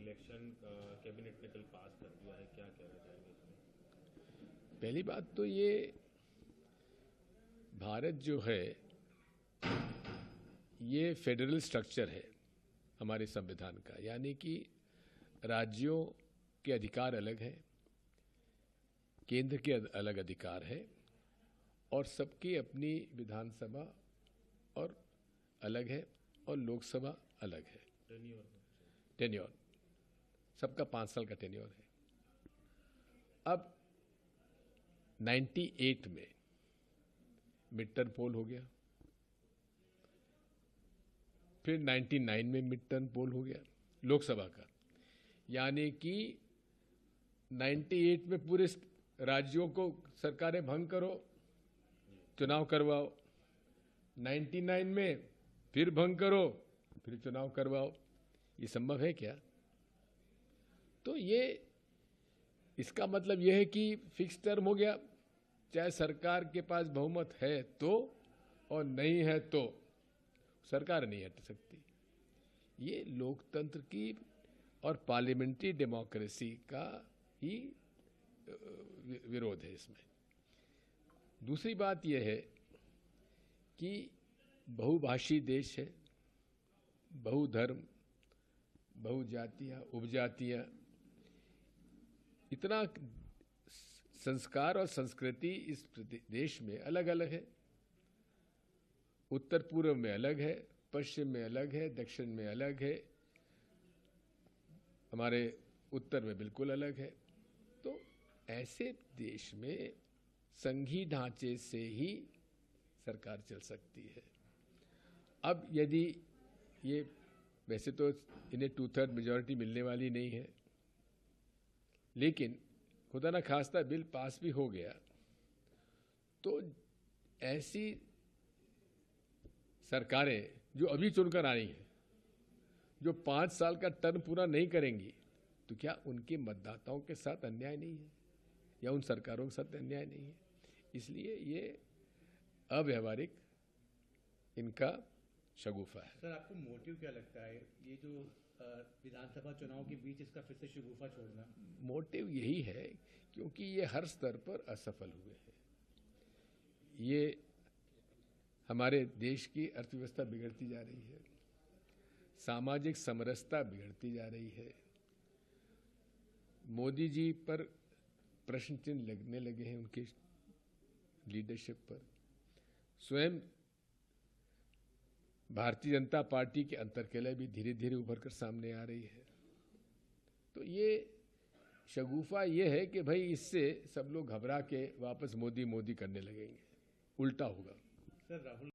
Election cabinet ने कल पास कर दिया है, क्या कहना चाहेंगे इसमें? पहली बात तो ये भारत जो है ये फेडरल स्ट्रक्चर है हमारे संविधान का, यानी कि राज्यों के अधिकार अलग हैं, केंद्र के अलग अधिकार है और सबकी अपनी विधानसभा और अलग है और लोकसभा अलग है। टेन्योर सबका 5 साल का टेन्योर है। अब 98 में मिड टर्म पोल हो गया, फिर 99 में मिड टर्म पोल हो गया लोकसभा का, यानी कि 98 में पूरे राज्यों को सरकारें भंग करो, चुनाव करवाओ, 99 में फिर भंग करो, फिर चुनाव करवाओ। ये संभव है क्या? तो ये इसका मतलब यह है कि फिक्स टर्म हो गया, चाहे सरकार के पास बहुमत है तो और नहीं है तो सरकार नहीं हट सकती। ये लोकतंत्र की और पार्लियामेंट्री डेमोक्रेसी का ही विरोध है इसमें। दूसरी बात यह है कि बहुभाषी देश है, बहुधर्म, बहुजातियां, उपजातियां, इतना संस्कार और संस्कृति इस देश में अलग अलग है। उत्तर पूर्व में अलग है, पश्चिम में अलग है, दक्षिण में अलग है, हमारे उत्तर में बिल्कुल अलग है। तो ऐसे देश में संघीय ढांचे से ही सरकार चल सकती है। अब यदि ये, वैसे तो इन्हें 2/3 मेजॉरिटी मिलने वाली नहीं है, लेकिन खुदा ना खास्ता बिल पास भी हो गया तो ऐसी सरकारें जो अभी चुनकर आई हैं, जो 5 साल का टर्म पूरा नहीं करेंगी, तो क्या उनके मतदाताओं के साथ अन्याय नहीं है या उन सरकारों के साथ अन्याय नहीं है? इसलिए ये अव्यावहारिक इनका शगुफा है। सर, आपको मोटिव क्या लगता है ये जो विधानसभा चुनाव के बीच इसका फिर से शगुफा छोड़ना? मोटिव यही है क्योंकि ये हर स्तर पर असफल हुए हैं। ये हमारे देश की अर्थव्यवस्था बिगड़ती जा रही है, सामाजिक समरसता बिगड़ती जा रही है, मोदी जी पर प्रश्न चिन्ह लगने लगे हैं उनकी लीडरशिप पर। स्वयं भारतीय जनता पार्टी के अंतर्कलह भी धीरे धीरे उभर कर सामने आ रही है। तो ये शगुफा ये है कि भाई इससे सब लोग घबरा के वापस मोदी मोदी करने लगेंगे, उल्टा होगा। सर, राहुल